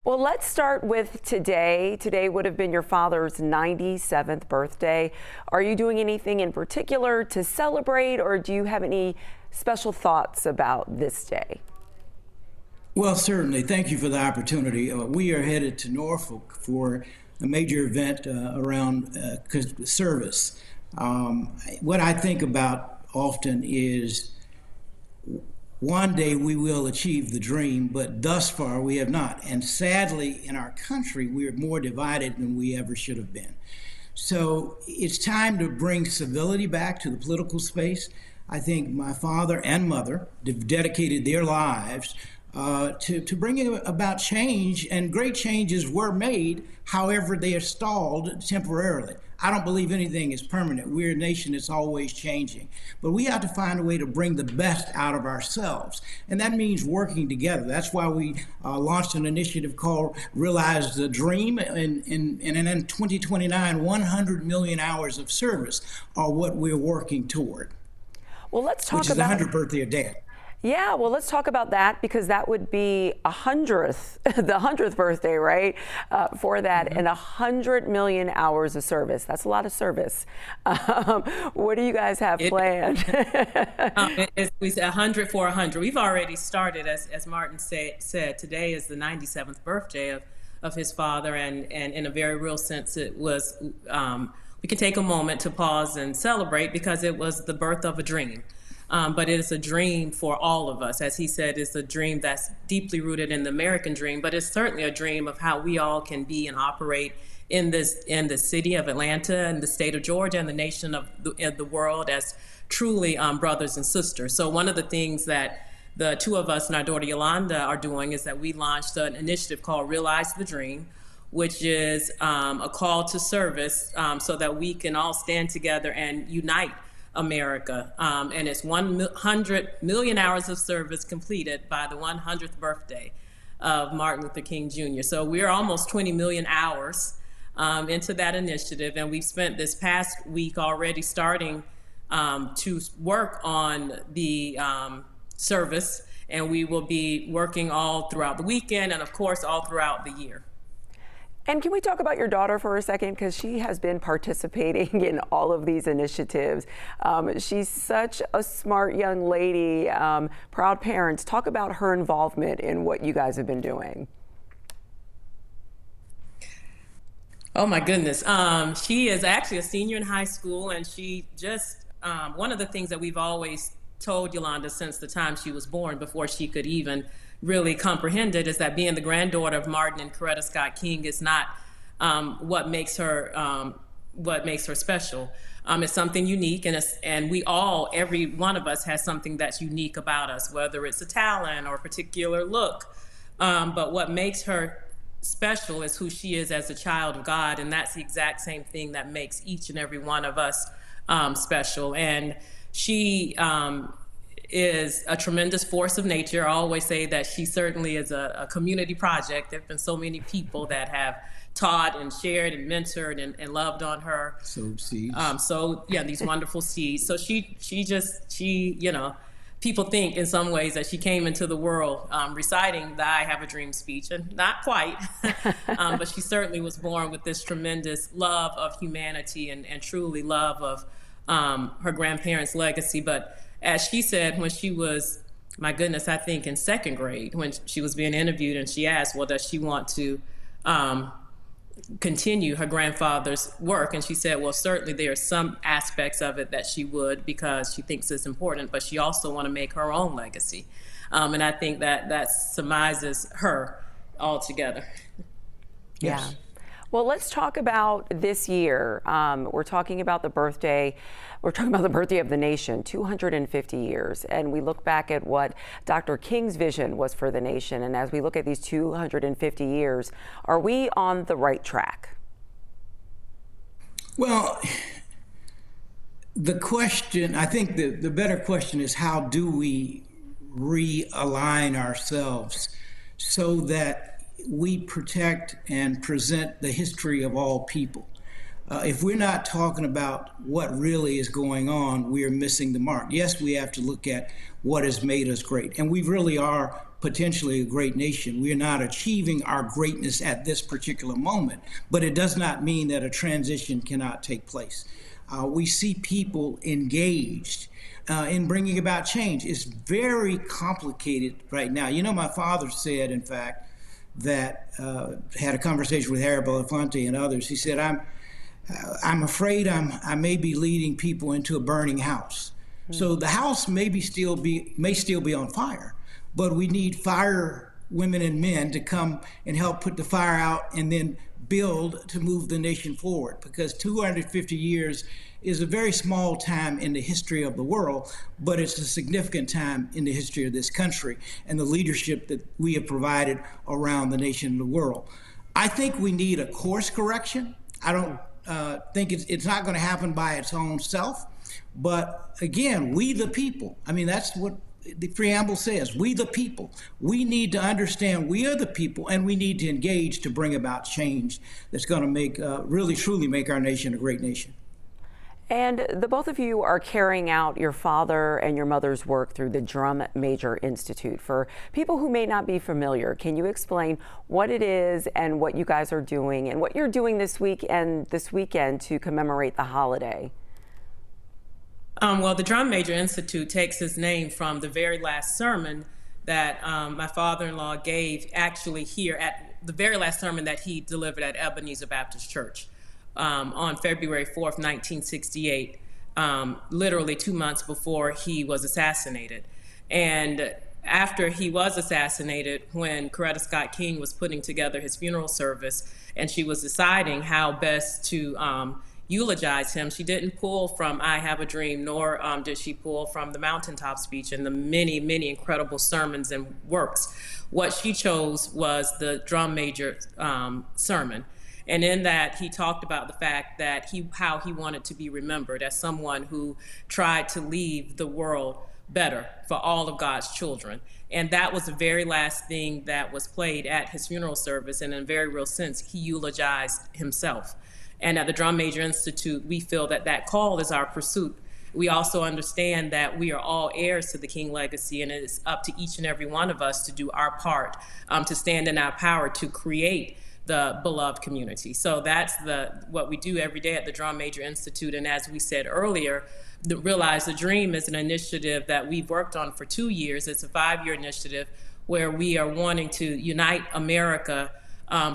Well, let's start with today. Today would have been your father's 97th birthday. Are you doing anything in particular to celebrate, or do you have any special thoughts about this day? Well, certainly. Thank you for the opportunity. We are headed to Norfolk for a major event around service. What I think about often is one day we will achieve the dream, but thus far we have not. And sadly, in our country, we are more divided than we ever should have been. So it's time to bring civility back to the political space. I think my father and mother dedicated their lives to bringing about change, and great changes were made. However, they are stalled temporarily. I don't believe anything is permanent. We're a nation that's always changing. But we have to find a way to bring the best out of ourselves. And that means working together. That's why we launched an initiative called Realize the Dream. And in 2029, 100 million hours of service are what we're working toward. Well, let's talk which is about the 100th birthday of Dad. Yeah, well, let's talk about that, because that would be the 100th birthday, right? For that, and 100 million hours of service. That's a lot of service. What do you guys have planned? We said 100 for 100. We've already started, as Martin said. Today is the 97th birthday of his father, and in a very real sense, it was. We can take a moment to pause and celebrate, because it was the birth of a dream. But it is a dream for all of us. As he said, it's a dream that's deeply rooted in the American dream, but it's certainly a dream of how we all can be and operate in the city of Atlanta and the state of Georgia and the nation of the world as truly brothers and sisters. So one of the things that the two of us and our daughter Yolanda are doing is that we launched an initiative called Realize the Dream, which is a call to service so that we can all stand together and unite America. And it's 100 million hours of service completed by the 100th birthday of Martin Luther King Jr. So we're almost 20 million hours into that initiative. And we've spent this past week already starting to work on the service. And we will be working all throughout the weekend and, of course, all throughout the year. And can we talk about your daughter for a second? Because she has been participating in all of these initiatives. She's such a smart young lady, proud parents. Talk about her involvement in what you guys have been doing. Oh my goodness. She is actually a senior in high school, and she just, one of the things that we've always told Yolanda since the time she was born, before she could even really comprehended, is that being the granddaughter of Martin and Coretta Scott King is not what makes her special. It's something unique, and we all, every one of us, has something that's unique about us, whether it's a talent or a particular look. But what makes her special is who she is as a child of God, and that's the exact same thing that makes each and every one of us special. And she is a tremendous force of nature. I always say that she certainly is a community project. There have been so many people that have taught and shared and mentored and loved on her. Sowed seeds. These wonderful seeds. So she, people think in some ways that she came into the world reciting the I Have a Dream speech, and not quite, but she certainly was born with this tremendous love of humanity and truly love of her grandparents' legacy. But as she said, when she was, my goodness, I think in second grade, when she was being interviewed, and she asked, well, does she want to continue her grandfather's work? And she said, well, certainly there are some aspects of it that she would, because she thinks it's important, but she also want to make her own legacy. And I think that surmises her altogether. Yeah. Yes. Well, let's talk about this year. We're talking about the birthday. We're talking about the birthday of the nation, 250 years. And we look back at what Dr. King's vision was for the nation. And as we look at these 250 years, are we on the right track? Well, the question, I think the better question is, how do we realign ourselves so that we protect and present the history of all people? If we're not talking about what really is going on, we are missing the mark. Yes, we have to look at what has made us great, and we really are potentially a great nation. We are not achieving our greatness at this particular moment, but it does not mean that a transition cannot take place. We see people engaged in bringing about change. It's very complicated right now. You know, my father said, in fact, that had a conversation with Harry Belafonte and others. He said, I'm afraid I may be leading people into a burning house. So the house may still be on fire, but we need fire women and men to come and help put the fire out and then build to move the nation forward, because 250 years is a very small time in the history of the world, but it's a significant time in the history of this country and the leadership that we have provided around the nation and the world. I think we need a course correction. I don't think it's not going to happen by its own self, but again, we the people, I mean, that's what the preamble says, we the people. We need to understand we are the people, and we need to engage to bring about change that's going to make, really truly make our nation a great nation. And the both of you are carrying out your father and your mother's work through the Drum Major Institute. For people who may not be familiar, can you explain what it is and what you guys are doing and what you're doing this week and this weekend to commemorate the holiday? Well, the Drum Major Institute takes its name from the very last sermon that my father-in-law gave, actually here at the very last sermon that he delivered at Ebenezer Baptist Church on February 4th, 1968, literally 2 months before he was assassinated. And after he was assassinated, when Coretta Scott King was putting together his funeral service and she was deciding how best to eulogize him, she didn't pull from I Have a Dream, nor did she pull from the Mountaintop Speech and the many, many incredible sermons and works. What she chose was the Drum Major sermon. And in that, he talked about the fact that how he wanted to be remembered as someone who tried to leave the world better for all of God's children. And that was the very last thing that was played at his funeral service. And in a very real sense, he eulogized himself. And at the Drum Major Institute, we feel that that call is our pursuit. We also understand that we are all heirs to the King legacy, and it is up to each and every one of us to do our part, to stand in our power to create the beloved community. So that's what we do every day at the Drum Major Institute. And as we said earlier, Realize the Dream is an initiative that we've worked on for 2 years. It's a 5-year initiative where we are wanting to unite America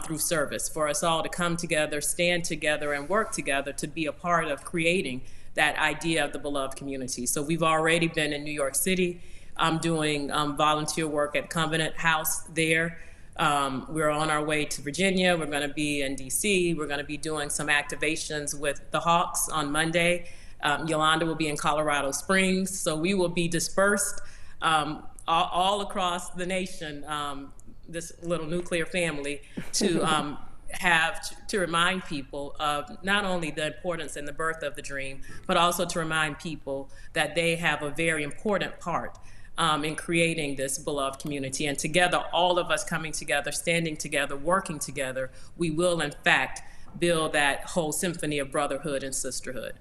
through service, for us all to come together, stand together, and work together to be a part of creating that idea of the beloved community. So we've already been in New York City doing volunteer work at Covenant House there. We're on our way to Virginia. We're going to be in DC. We're going to be doing some activations with the Hawks on Monday. Yolanda will be in Colorado Springs. So we will be dispersed all across the nation, this little nuclear family, to to remind people of not only the importance and the birth of the dream, but also to remind people that they have a very important part in creating this beloved community. And together, all of us coming together, standing together, working together, we will in fact build that whole symphony of brotherhood and sisterhood.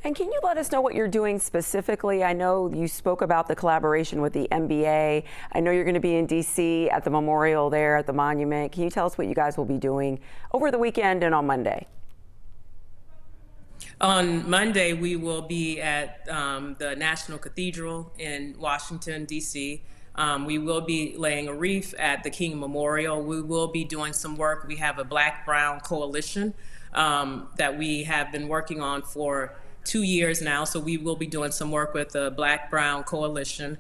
And can you let us know what you're doing specifically? I know you spoke about the collaboration with the NBA. I know you're going to be in D.C. at the memorial there at the monument. Can you tell us what you guys will be doing over the weekend and on Monday? On Monday, we will be at the National Cathedral in Washington, D.C. We will be laying a wreath at the King Memorial. We will be doing some work. We have a Black-Brown coalition that we have been working on for 2 years now, so we will be doing some work with the Black-Brown Coalition.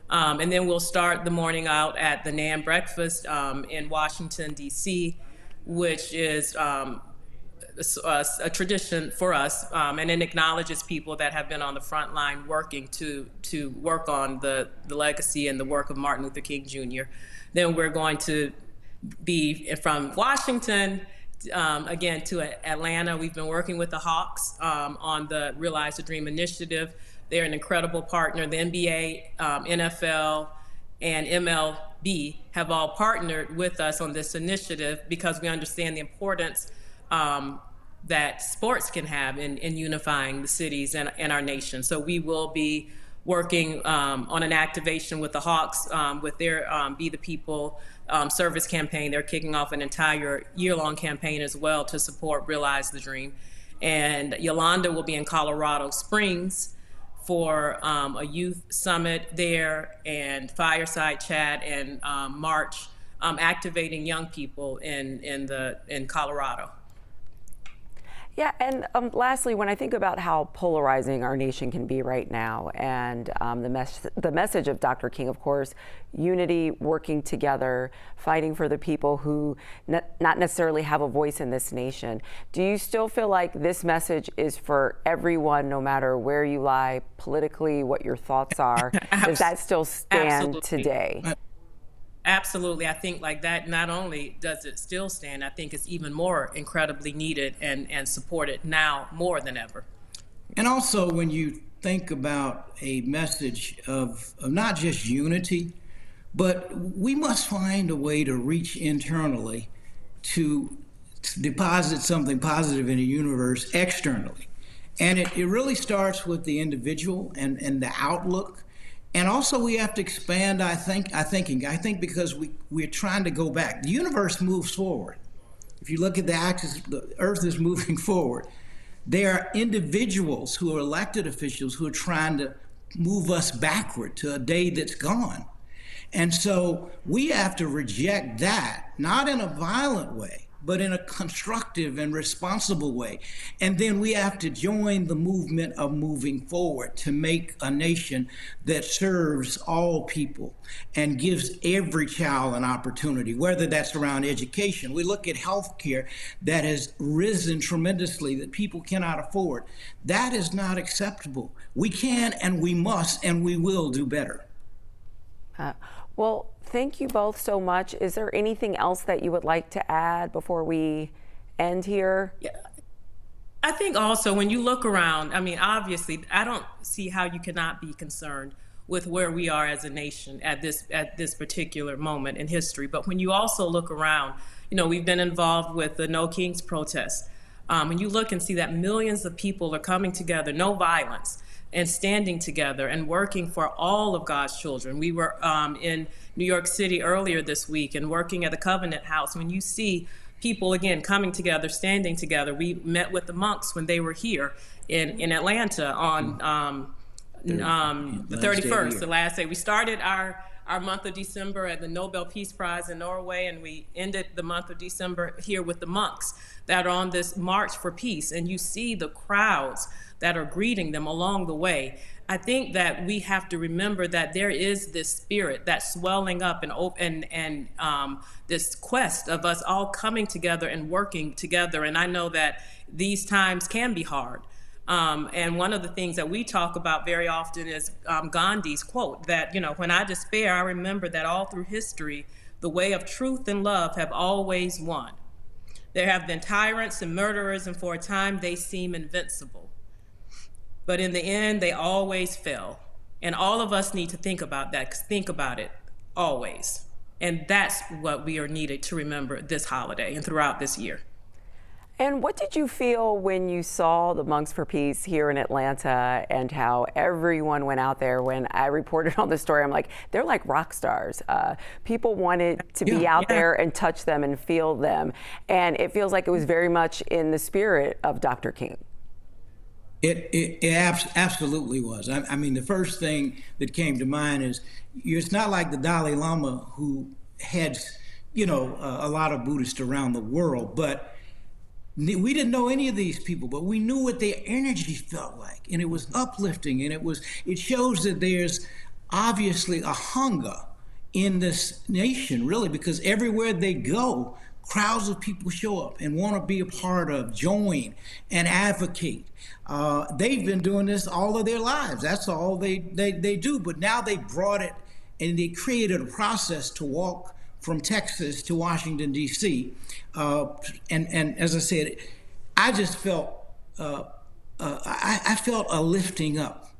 And then we'll start the morning out at the NAM breakfast in Washington, D.C., which is a tradition for us, and it acknowledges people that have been on the front line working to work on the legacy and the work of Martin Luther King Jr. Then we're going to be from Washington again to Atlanta. We've been working with the Hawks on the Realize the Dream initiative. They're an incredible partner. The NBA, NFL, and MLB have all partnered with us on this initiative because we understand the importance that sports can have in unifying the cities and our nation. So we will be working on an activation with the Hawks with their Be the People service campaign. They're kicking off an entire year-long campaign as well to support Realize the Dream. And Yolanda will be in Colorado Springs for a youth summit there and fireside chat and march, activating young people in Colorado. Yeah, and lastly, when I think about how polarizing our nation can be right now, and the message of Dr. King, of course, unity, working together, fighting for the people who not necessarily have a voice in this nation. Do you still feel like this message is for everyone, no matter where you lie politically, what your thoughts are? Does that still stand Absolutely. today? Absolutely. I think like that, not only does it still stand, I think it's even more incredibly needed and supported now more than ever. And also, when you think about a message of not just unity, but we must find a way to reach internally to deposit something positive in the universe externally. And it really starts with the individual and the outlook. And also we have to expand our thinking. I think because we're trying to go back. The universe moves forward. If you look at the axis, the Earth is moving forward. There are individuals who are elected officials who are trying to move us backward to a day that's gone. And so we have to reject that, not in a violent way, but in a constructive and responsible way. And then we have to join the movement of moving forward to make a nation that serves all people and gives every child an opportunity, whether that's around education. We look at healthcare that has risen tremendously that people cannot afford. That is not acceptable. We can and we must and we will do better. Well, thank you both so much. Is there anything else that you would like to add before we end here? Yeah. I think also when you look around, I mean, obviously, I don't see how you cannot be concerned with where we are as a nation at this particular moment in history. But when you also look around, you know, we've been involved with the No Kings protests. When you look and see that millions of people are coming together, no violence, and standing together and working for all of God's children. We were in New York City earlier this week and working at the Covenant House. When you see people, again, coming together, standing together, we met with the monks when they were here in Atlanta on the 31st, the last day. We started our month of December at the Nobel Peace Prize in Norway, and we ended the month of December here with the monks that are on this march for peace. And you see the crowds that are greeting them along the way. I think that we have to remember that there is this spirit that's swelling up and this quest of us all coming together and working together. And I know that these times can be hard. And one of the things that we talk about very often is Gandhi's quote that, you know, when I despair, I remember that all through history, the way of truth and love have always won. There have been tyrants and murderers, and for a time they seem invincible. But in the end, they always fail. And all of us need to think about that, think about it always. And that's what we are needed to remember this holiday and throughout this year. And what did you feel when you saw the Monks for Peace here in Atlanta and how everyone went out there? When I reported on the story, I'm like, they're like rock stars. People wanted to be out there and touch them and feel them. And it feels like it was very much in the spirit of Dr. King. It absolutely was. I mean, the first thing that came to mind is it's not like the Dalai Lama, who had, you know, a lot of Buddhists around the world, but we didn't know any of these people, but we knew what their energy felt like, and it was uplifting, and it shows that there's obviously a hunger in this nation, really, because everywhere they go, crowds of people show up and want to be a part of, join, and advocate. They've been doing this all of their lives. That's all they do. But now they brought it and they created a process to walk from Texas to Washington, D.C. And as I said, I just felt, I felt a lifting up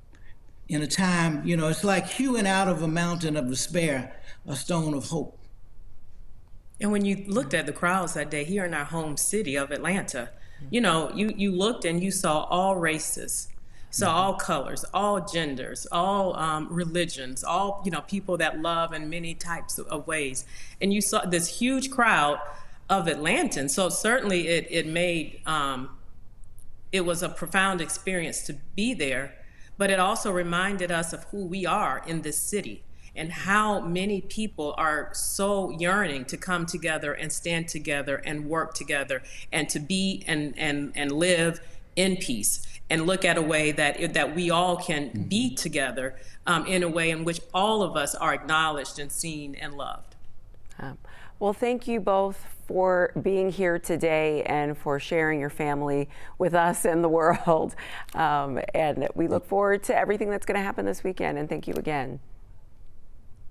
in a time, you know, it's like hewing out of a mountain of despair a stone of hope. And when you looked at the crowds that day here in our home city of Atlanta, you know, you looked and you saw all races, So all colors, all genders, all religions, all, people that love in many types of ways. And you saw this huge crowd of Atlantans. So certainly it made, it was a profound experience to be there, but it also reminded us of who we are in this city and how many people are so yearning to come together and stand together and work together and to be and live in peace and look at a way that we all can be together in a way in which all of us are acknowledged and seen and loved. Well, thank you both for being here today and for sharing your family with us and the world. And we look forward to everything that's going to happen this weekend. And thank you again.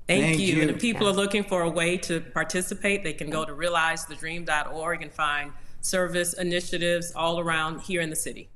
Thank you. And if people are looking for a way to participate, they can go to realizethedream.org and find service initiatives all around here in the city.